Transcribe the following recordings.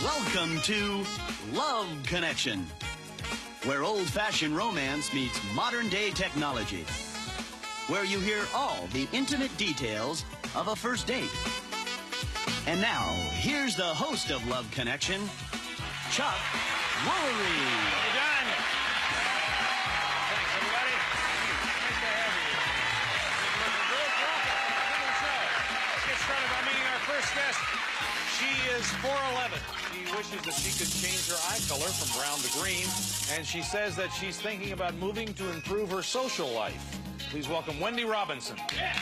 Welcome to Love Connection, where old-fashioned romance meets modern-day technology, where you hear all the intimate details of a first date. And now, here's the host of Love Connection, Chuck Woolery. How you doing? Thanks, everybody. Nice to have you. Looking good. Welcome to the show. Let's get started by meeting our first guest. She is 4'11". She wishes that she could change her eye color from brown to green, and she says that she's thinking about moving to improve her social life. Please welcome Wendy Robinson. Yeah.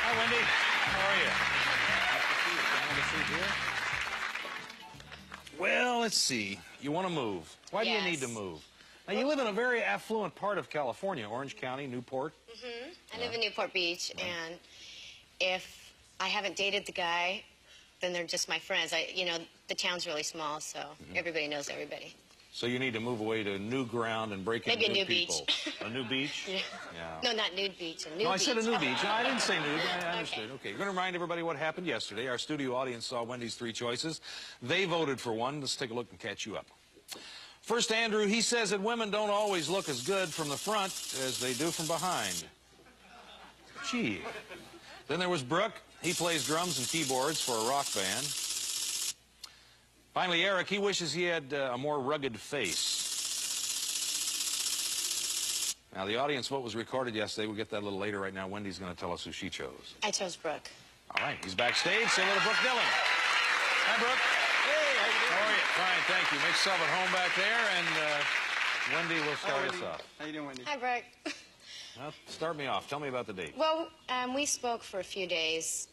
Hi, Wendy. How are you? Nice to see you. Can I have a seat here? Well, let's see. You want to move. Why do you need to move? Now, you live in a very affluent part of California, Orange County, Newport. I live in Newport Beach, and if I haven't dated the guy, then they're just my friends. You know, the town's really small, so everybody knows everybody. So you need to move away to new ground and break into new people. Beach. A new beach? Yeah. No, not nude beach. A new No, I beach. said a new beach. No, I didn't say nude. I understood. Okay. We're going to remind everybody what happened yesterday. Our studio audience saw Wendy's three choices. They voted for one. Let's take a look and catch you up. First, Andrew, he says that women don't always look as good from the front as they do from behind. Gee. Then there was Brooke. He plays drums and keyboards for a rock band. Finally, Eric, he wishes he had a more rugged face. Now, the audience vote was recorded yesterday. We'll get that a little later. Right now, Wendy's going to tell us who she chose. I chose Brooke. All right, he's backstage. Say hello to Brooke Dillon. Hi, Brooke. Hey, how you doing? How are you? Fine, thank you. Make yourself at home back there, and Wendy will start us off. How you doing, Wendy? Hi, Brooke. Now, start me off. Tell me about the date. Well, we spoke for a few days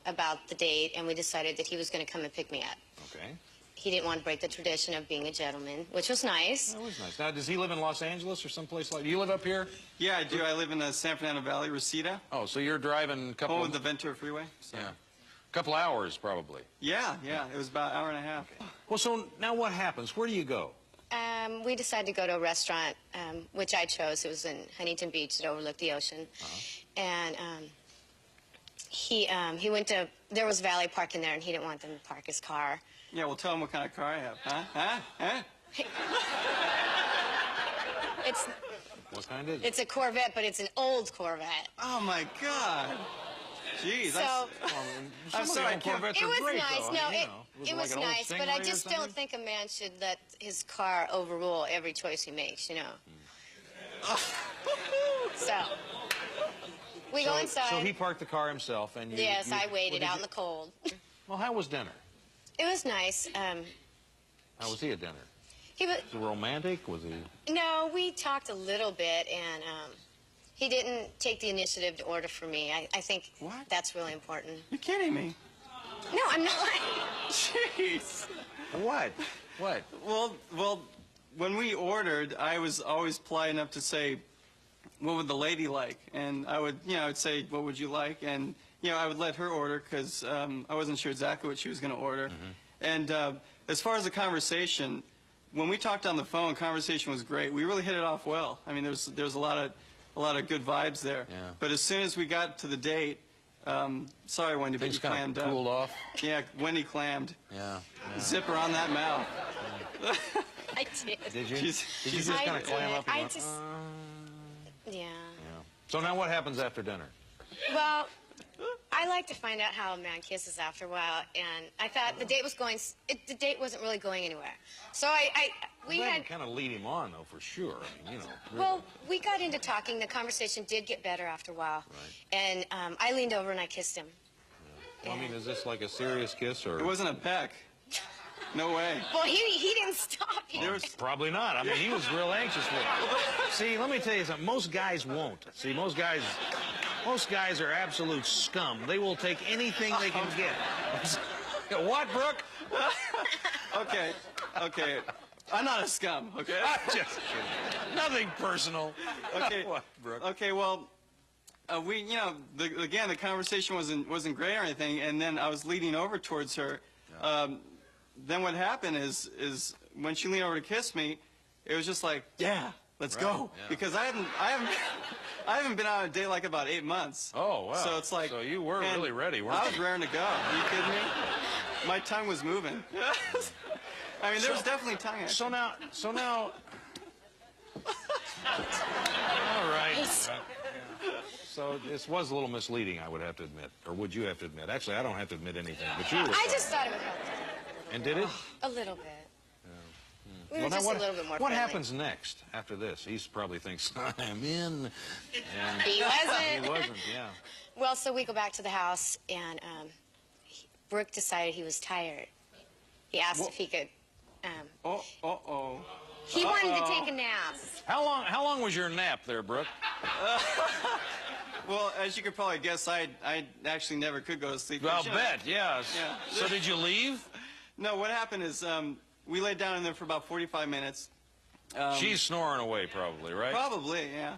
about the date, and we decided that he was going to come and pick me up. Okay. He didn't want to break the tradition of being a gentleman, which was nice. That was nice. Now, does he live in Los Angeles or someplace like... Do you live up here? Yeah, I do. I live in the San Fernando Valley, Reseda. Oh, so you're driving a couple... Home of the Ventura Freeway. So. Yeah. A couple hours, probably. Yeah. It was about an hour and a half. Okay. Well, so now what happens? Where do you go? We decided to go to a restaurant, which I chose. It was in Huntington Beach. It overlooked the ocean. And he went to... There was valet parking there, and he didn't want them to park his car. Yeah, well, tell him what kind of car I have. Huh? It's... What kind is it? It's a Corvette, but it's an old Corvette. Oh, my God. Jeez. So... I'm sorry. Corvettes It are was great, nice. though. No, I mean, it was like an old nice, but I Stingray or just don't something? think a man should let his car overrule every choice he makes, you know. So, we go inside. So he parked the car himself, and you... Yes, I waited well, out in the cold. Well, how was dinner? It was nice. How was he at dinner? He was... Was he romantic? Was he... No, we talked a little bit, and he didn't take the initiative to order for me. I think that's really important. You're kidding me. No, I'm not. Jeez. What? What? Well, when we ordered, I was always polite enough to say, what would the lady like? And I would, I would say, what would you like? And, I would let her order because I wasn't sure exactly what she was going to order. And as far as the conversation, when we talked on the phone, conversation was great. We really hit it off well. I mean, there's a lot of good vibes there. Yeah. But as soon as we got to the date, sorry, Wendy, but Things you kind clammed of up. cooled off? Yeah, Wendy clammed. Yeah. Zipper on that mouth. I did. Did you? She's- Did you just kind of clam up? And I went, just... Yeah. Yeah. So now what happens after dinner? Well, I like to find out how a man kisses after a while, and I thought the date was going... the date wasn't really going anywhere. So we That had... kind of lead him on, though, for sure. I mean, really. Well, we got into talking. The conversation did get better after a while. Right. And I leaned over and I kissed him. Well, I mean, is this like a serious kiss, or...? It wasn't a peck. No way. Well, he didn't stop. Well, probably not. I mean, he was real anxious for it. See, let me tell you something. Most guys won't. See, most guys are absolute scum. They will take anything they can get. What, Brooke? Okay. I'm not a scum, okay? I'm just kidding. Nothing personal. Okay. What, Brooke? Okay, well, again, the conversation wasn't great or anything, and then I was leaning over towards her. Then what happened is when she leaned over to kiss me, it was just like, yeah, let's go. Yeah. Because I haven't I haven't been on a date like about 8 months. Oh, wow. So it's like... So you were and really ready, weren't I you? was raring to go. Are you kidding me? My tongue was moving. I mean, there was definitely tongue action. So now... All right. So this was a little misleading, I would have to admit. Or would you have to admit? Actually, I don't have to admit anything, but you were... I just thought it would help. And did it? A little bit. We were Well, now just a little bit more what friendly. happens next after this? He probably thinks, I'm in. And He wasn't. he wasn't, yeah. Well, so we go back to the house, and Brooke decided he was tired. He asked if he could. He wanted to take a nap. How long was your nap there, Brooke? Well, as you could probably guess, I actually never could go to sleep. I'll You know, bet, yes. Yeah. So did you leave? No, what happened is we laid down in there for about 45 minutes. She's snoring away, probably, right? Probably, yeah.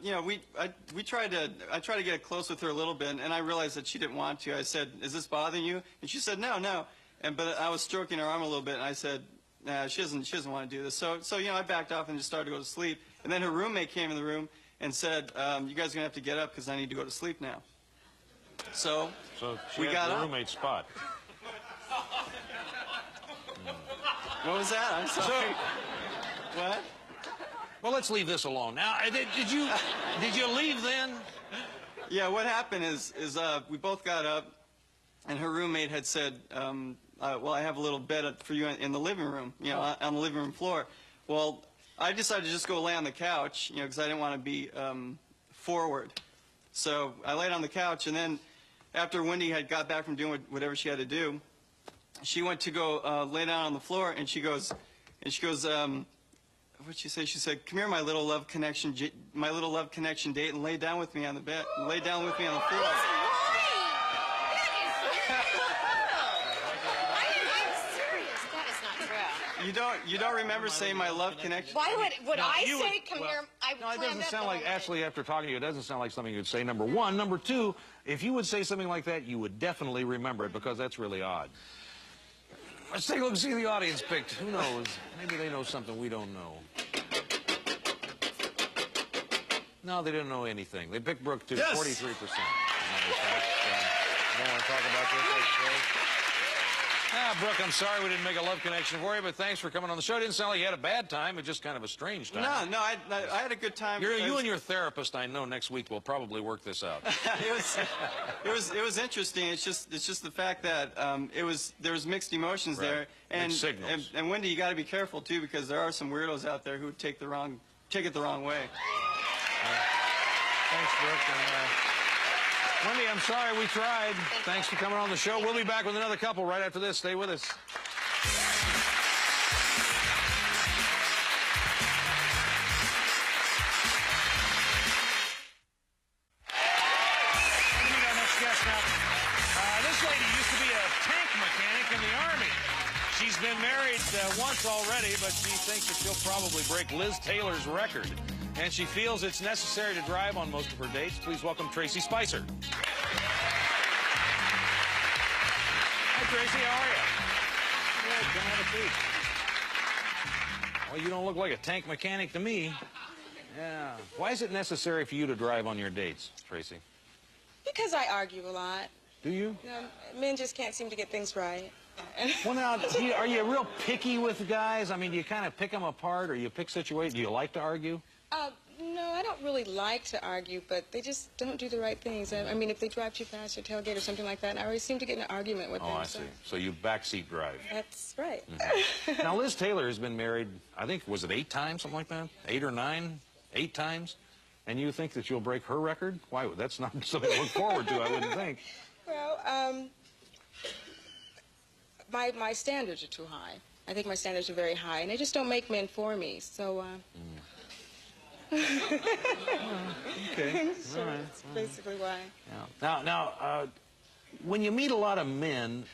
You know, I tried to get close with her a little bit, and I realized that she didn't want to. I said, "Is this bothering you?" And she said, "No, no." But I was stroking her arm a little bit, and I said, "Nah, she doesn't want to do this." So you know, I backed off and just started to go to sleep. And then her roommate came in the room and said, "You guys are gonna have to get up because I need to go to sleep now." So she we had got the up. roommate spot. What was that? I'm sorry. What? Well, let's leave this alone. Now, did you leave then? Yeah, what happened is we both got up, and her roommate had said, well, I have a little bed for you in the living room, you know, on the living room floor. Well, I decided to just go lay on the couch, you know, because I didn't want to be forward. So I laid on the couch, and then after Wendy had got back from doing whatever she had to do, she went to go lay down on the floor, and she goes, what'd she say? She said, "Come here, my little love connection date, and lay down with me on the bed, lay down with me on the floor." I'm serious. That is not true. You don't remember saying my love connection? Why would No, I you say, would- "Come well, here"? I No, it planned doesn't that sound the like, whole night. actually, after talking to you, it doesn't sound like something you'd say, number one. Number two, if you would say something like that, you would definitely remember it, because that's really odd. Let's take a look and see who the audience picked. Who knows? Maybe they know something we don't know. No, they didn't know anything. They picked Brooke, too. Yes! 43%. As a matter of fact. I don't want to talk about this, I suppose. Brooke, I'm sorry we didn't make a love connection for you, but thanks for coming on the show. It didn't sound like you had a bad time. It's just kind of a strange time. No, I had a good time. You and your therapist, I know, next week will probably work this out. it was interesting. It's just the fact that there was mixed emotions Right. there, and Mixed signals. and Wendy, you got to be careful too, because there are some weirdos out there who take it the wrong way. Thanks, Brooke. And, Wendy, I'm sorry we tried. Thanks for coming on the show. We'll be back with another couple right after this. Stay with us. Meet our next guest now. This lady used to be a tank mechanic in the Army. She's been married once already, but she thinks that she'll probably break Liz Taylor's record. And she feels it's necessary to drive on most of her dates. Please welcome Tracy Spicer. Hi, Tracy. How are you? Good. Come have a seat. Well, you don't look like a tank mechanic to me. Yeah. Why is it necessary for you to drive on your dates, Tracy? Because I argue a lot. Do you? You know, men just can't seem to get things right. Well, now, are you real picky with guys? I mean, do you kind of pick them apart, or you pick situations? Do you like to argue? No, I don't really like to argue, but they just don't do the right things. I mean, if they drive too fast or tailgate or something like that, I always seem to get in an argument with them. Oh, I see. So you backseat drive. That's right. Now, Liz Taylor has been married, I think, was it 8 times, something like that? 8 or 9? 8 times? And you think that you'll break her record? Why? That's not something to look forward to, I wouldn't think. Well, my standards are too high. I think my standards are very high, and they just don't make men for me. So, Okay. so All right. that's basically why. Yeah. Now, when you meet a lot of men,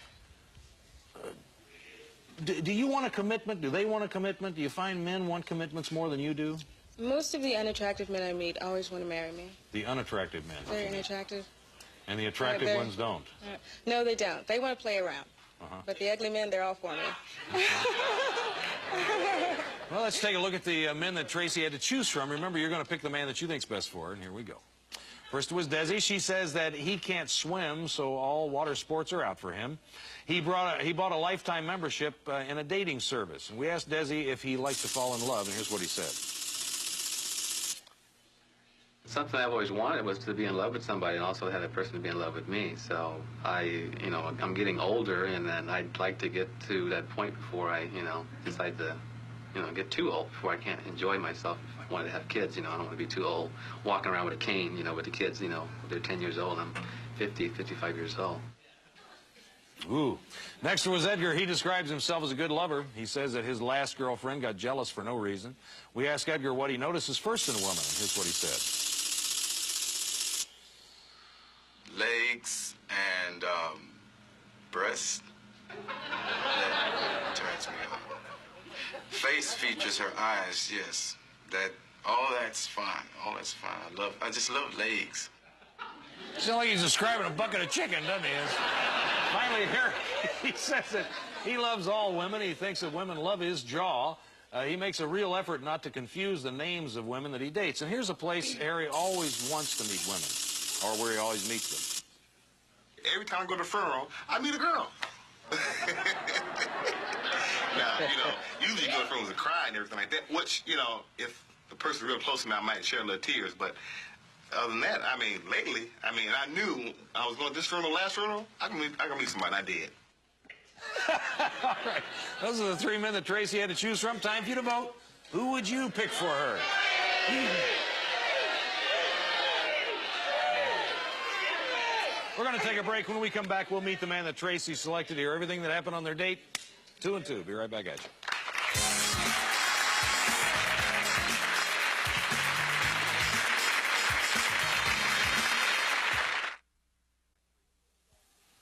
do you want a commitment? Do they want a commitment? Do you find men want commitments more than you do? Most of the unattractive men I meet always want to marry me. The unattractive men. Very unattractive. And the attractive They're- ones don't. No, they don't. They want to play around. But the ugly men, they're all for me. Well, let's take a look at the men that Tracy had to choose from. Remember, you're going to pick the man that you think's best for her, and here we go. First was Desi. She says that he can't swim, so all water sports are out for him. He bought a lifetime membership in a dating service. And we asked Desi if he liked to fall in love, and here's what he said. Something I've always wanted was to be in love with somebody and also have that person be in love with me. So I'm getting older, and then I'd like to get to that point before I, decide to, get too old, before I can't enjoy myself. If I wanted to have kids, I don't want to be too old, walking around with a cane, with the kids, they're 10 years old, I'm 50, 55 years old. Ooh. Next was Edgar. He describes himself as a good lover. He says that his last girlfriend got jealous for no reason. We asked Edgar what he notices first in a woman, and here's what he said. Legs and breasts. That turns me on. Face features, her eyes, yes. All that's fine. All that's fine. I just love legs. Sounds like he's describing a bucket of chicken, doesn't he? Finally, here he says that he loves all women. He thinks that women love his jaw. He makes a real effort not to confuse the names of women that he dates. And here's a place Harry always wants to meet women, or where he always meets them. Every time I go to a funeral, I meet a girl. Now, usually you go to funerals and cry and everything like that, which, if the person's real close to me, I might shed a little tears. But other than that, lately, I knew I was going to this funeral, last funeral, I can meet somebody, and I did. All right. Those are the three men that Tracy had to choose from. Time for you to vote. Who would you pick for her? We're going to take a break. When we come back, we'll meet the man that Tracy selected here. Everything that happened on their date, 2 and 2. Be right back at you.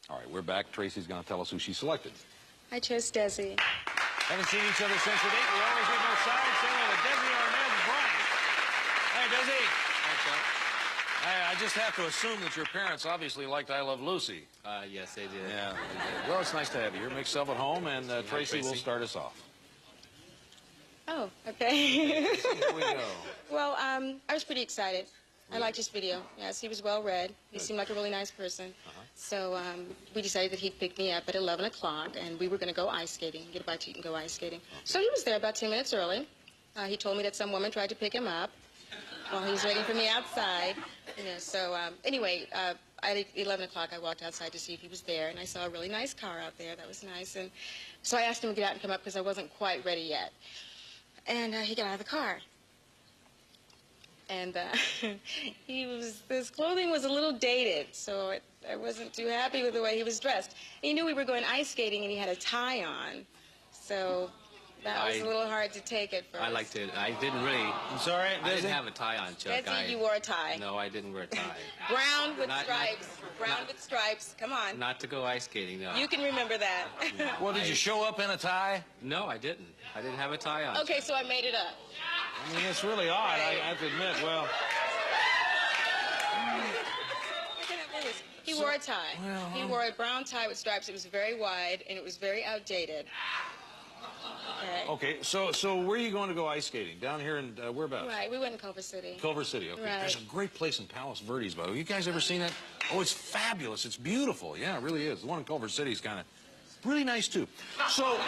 All right, we're back. Tracy's going to tell us who she selected. I chose Desi. Haven't seen each other since the date. We always leave no side. Saying with Desi Arnaz Bryant. Hey, Desi. Thanks, Chuck. I just have to assume that your parents obviously liked I Love Lucy. Yes, they did. Yeah, they did. Well, it's nice to have you here. Make yourself at home, and Tracy will start us off. Oh, okay. Here we go. Well, I was pretty excited. I liked his video. Yes, he was well read. He seemed like a really nice person. So we decided that he'd pick me up at 11 o'clock, and we were going to go ice skating, get a bite to eat and go ice skating. So he was there about 10 minutes early. He told me that some woman tried to pick him up while he was waiting for me outside. Anyway, at 11 o'clock, I walked outside to see if he was there, and I saw a really nice car out there. That was nice. And so I asked him to get out and come up because I wasn't quite ready yet. And he got out of the car. And his clothing was a little dated, so I wasn't too happy with the way he was dressed. He knew we were going ice skating, and he had a tie on, so that was a little hard to take at first. I didn't really. I'm sorry, I didn't have a tie on, Chuck. Desi, you wore a tie. No, I didn't wear a tie. Brown with stripes. Brown with stripes. Come on. Not to go ice skating, no. You can remember that. Well, did you show up in a tie? No, I didn't. I didn't have a tie on. Okay, so I made it up. I mean, it's really odd, I have to admit. Well, he wore a tie. He wore a brown tie with stripes. It was very wide, and it was very outdated. Okay, so where are you going to go ice skating? Down here in, whereabouts? Right, we went to Culver City. Culver City, okay. Right. There's a great place in Palos Verdes, by the way. You guys ever seen that? Oh, it's fabulous. It's beautiful. Yeah, it really is. The one in Culver City is kind of really nice, too. So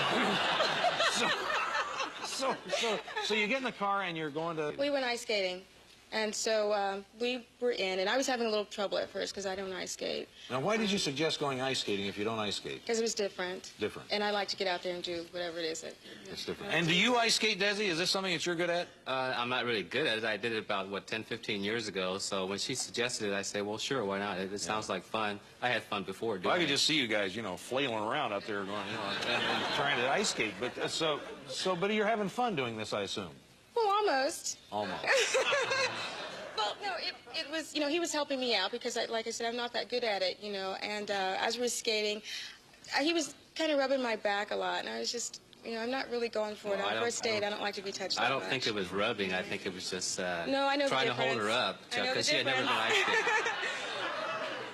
you get in the car and you're going to... We went ice skating. And so we were in, and I was having a little trouble at first because I don't ice skate. Now, why did you suggest going ice skating if you don't ice skate? Because it was different. Different. And I like to get out there and do whatever it is. It's different. And do you ice skate, Desi? Is this something that you're good at? I'm not really good at it. I did it about, 10, 15 years ago. So when she suggested it, I said, well, sure, why not? It sounds like fun. I had fun before doing I could just see you guys, flailing around out there going, and trying to ice skate. But but you're having fun doing this, I assume. Well, almost. Almost. Well, no, it was, he was helping me out because, like I said, I'm not that good at it, and as we were skating, he was kind of rubbing my back a lot, and I was just, I'm not really going for it. On first date, I don't like to be touched that I don't much. think it was rubbing. I think it was just no, I know trying the to hold her up, Chuck, because she had never been ice skating.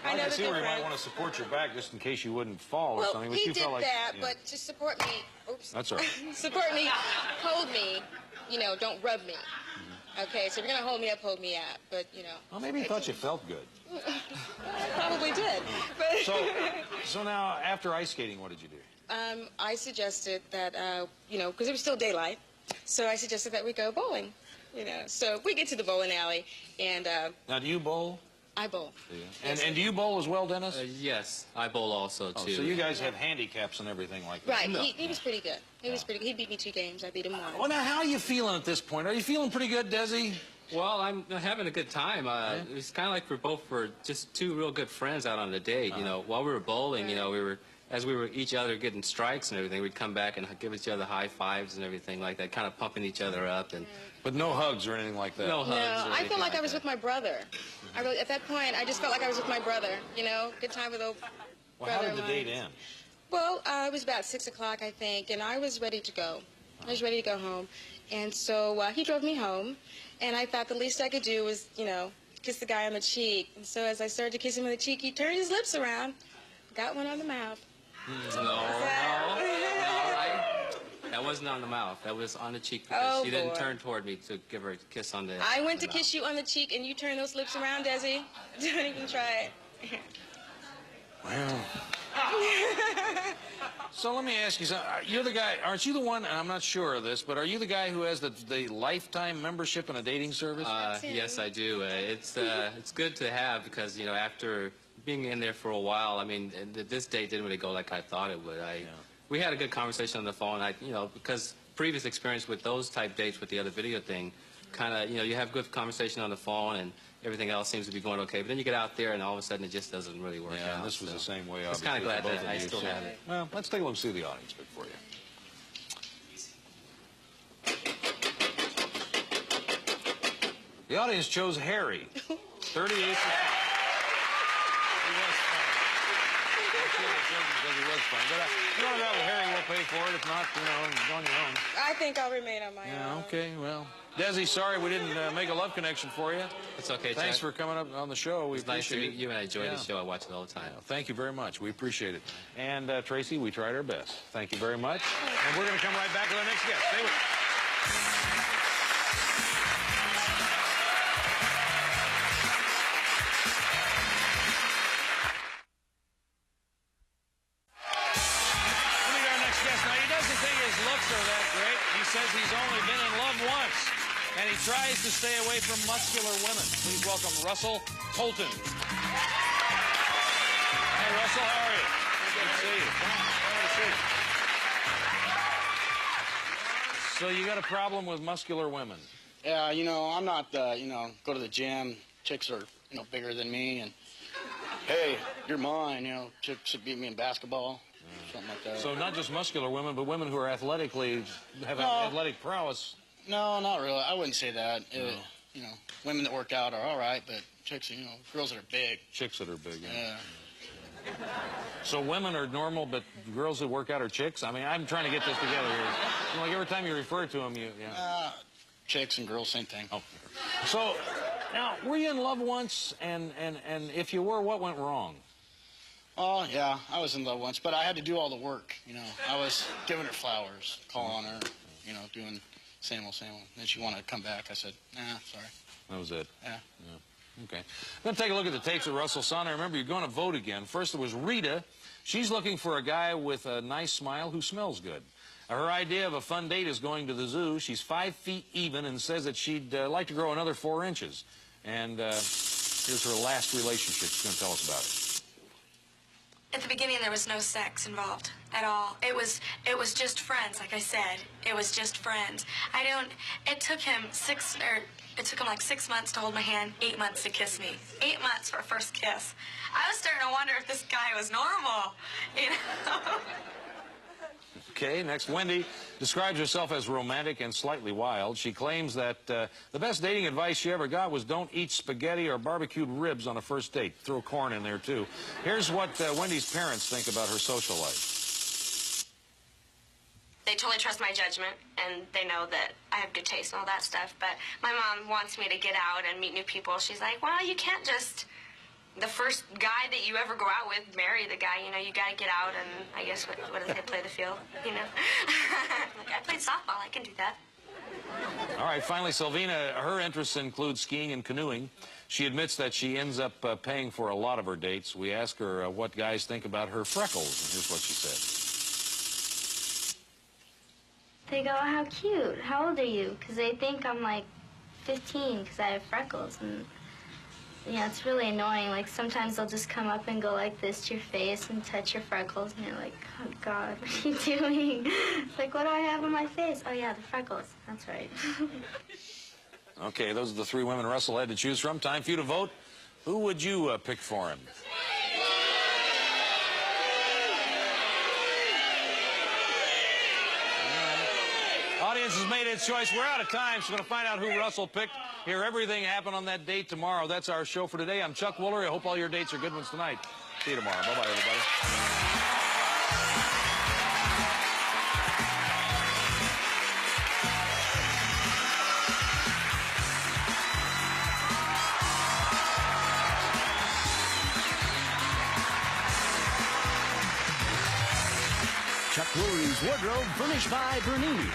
I know can the see where you might difference. want to support your back just in case you wouldn't fall or Well, something. But he you did felt like, that, yeah. but to support me, oops. That's all right. Support me, hold me, you know, don't rub me. Okay, so if you're going to hold me up, but, you know. Well, maybe he thought you felt good. I probably did. But So now, after ice skating, what did you do? I suggested that, you know, because it was still daylight, so I suggested that we go bowling, you know. So we get to the bowling alley, and Now, do you bowl? I bowl. And do you bowl as well, Dennis? Yes, I bowl also, Oh, too. so you guys have handicaps and everything like that. Right, he was pretty good. He was pretty good. He beat me 2 games. I beat him 1. Well, now, how are you feeling at this point? Are you feeling pretty good, Desi? Well, I'm having a good time. It's kind of like we're both just 2 real good friends out on a date. You know, while we were bowling, you know, as we were each other getting strikes and everything, we'd come back and give each other high fives and everything like that, kind of pumping each other up. And But no hugs or anything like that? no hugs. No, or I anything felt like I was that. with my brother. At that point, I just felt like I was with my brother. You know, good time with old Well, how brother did the of date mine. end? Well, it was about 6 o'clock, I think, and I was ready to go. I was ready to go home. And so he drove me home, and I thought the least I could do was, you know, kiss the guy on the cheek. And so as I started to kiss him on the cheek, he turned his lips around, got one on the mouth. No, that wasn't on the mouth. That was on the cheek because Oh, she didn't boy. turn toward me to give her a kiss on the I went to kiss you on the cheek, and you turned those lips around, Desi. Don't even try it. Well. So let me ask you something. You're the guy, aren't you the one, and I'm not sure of this, but are you the guy who has the lifetime membership in a dating service? Yes, I do. It's good to have because, you know, after being in there for a while, I mean, this date didn't really go like I thought it would. We had a good conversation on the phone. You know, because previous experience with those type dates with the other video thing, kind of, you know, you have good conversation on the phone and everything else seems to be going okay. But then you get out there and all of a sudden it just doesn't really work Yeah, out. and this was so. the same way, I was obviously, kind of glad for both that of I you, still so- have it. Well, let's take a look and see the audience bit for you. The audience chose Harry. 38%. He was funny. Because he was funny. But you want to go with Harry, we'll pay for it. If not, you know, on your own. I think I'll remain on my Yeah, own. okay, well. Desi, sorry we didn't make a love connection for you. It's okay, Thanks Chuck. for coming up on the show. We It's nice to appreciate meet it. you, and I enjoy Yeah. the show. I watch it all the time. Thank you very much. We appreciate it. And Tracy, we tried our best. Thank you very much. And we're going to come right back with our next guest. Stay with us. Let me get our next guest. Now, he doesn't think his looks are that great. He says he's only been in love once. And he tries to stay away from muscular women. Please welcome Russell Tolton. Hey, Russell, how are you? Good to see you. Good to see you. So you got a problem with muscular women? Yeah, you know, I'm not, you know, go to the gym. Chicks are, you know, bigger than me. And, hey, you're mine, you know, chicks should beat me in basketball. Something like that. So not just muscular women, but women who are athletically, have No. athletic prowess. No, not really. I wouldn't say that. You know, women that work out are all right, but chicks, you know, girls that are big. Chicks that are big, yeah. Yeah. So women are normal, but girls that work out are chicks? I mean, I'm trying to get this together here. You know, like every time you refer to them, yeah. Chicks and girls, same thing. Oh. So, now, were you in love once? And if you were, what went wrong? Oh, yeah, I was in love once, but I had to do all the work, you know. I was giving her flowers, calling her, you know, doing same old, same old. Then she wanted to come back. I said, nah, sorry. That was it. Yeah. Okay. I'm going to take a look at the tapes of Russell Son. I remember you're going to vote again. First, it was Rita. She's looking for a guy with a nice smile who smells good. Her idea of a fun date is going to the zoo. She's 5 feet even and says that she'd like to grow another 4 inches. And here's her last relationship. She's going to tell us about it. At the beginning, there was no sex involved at all. It was just friends, like I said. It was just friends. It took him like 6 months to hold my hand, 8 months to kiss me. 8 months for a first kiss. I was starting to wonder if this guy was normal, you know? Okay, next, Wendy describes herself as romantic and slightly wild. She claims that the best dating advice she ever got was don't eat spaghetti or barbecued ribs on a first date. Throw corn in there, too. Here's what Wendy's parents think about her social life. They totally trust my judgment, and they know that I have good taste and all that stuff. But my mom wants me to get out and meet new people. She's like, well, you can't just the first guy that you ever go out with, marry the guy, you know, you got to get out and, I guess, what do they play the field, you know? Like, I played softball, I can do that. All right, finally, Silvina, her interests include skiing and canoeing. She admits that she ends up paying for a lot of her dates. We ask her what guys think about her freckles, and here's what she said. They go, how cute, how old are you? Because they think I'm like 15 because I have freckles. And yeah, it's really annoying. Like, sometimes they'll just come up and go like this to your face and touch your freckles, and you're like, oh, God, what are you doing? It's like, what do I have on my face? Oh, yeah, the freckles. That's right. Okay, those are the three women Russell had to choose from. Time for you to vote. Who would you pick for him? Audience has made its choice. We're out of time, so we're going to find out who Russell picked. Hear everything happen on that date tomorrow. That's our show for today. I'm Chuck Woolery. I hope all your dates are good ones tonight. See you tomorrow. Bye-bye, everybody. Chuck Woolery's wardrobe furnished by Bernini.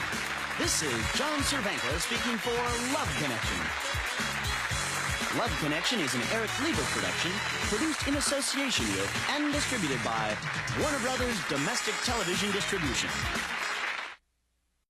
This is John Cervenka speaking for Love Connection. Love Connection is an Eric Lieber production, produced in association with and distributed by Warner Brothers Domestic Television Distribution.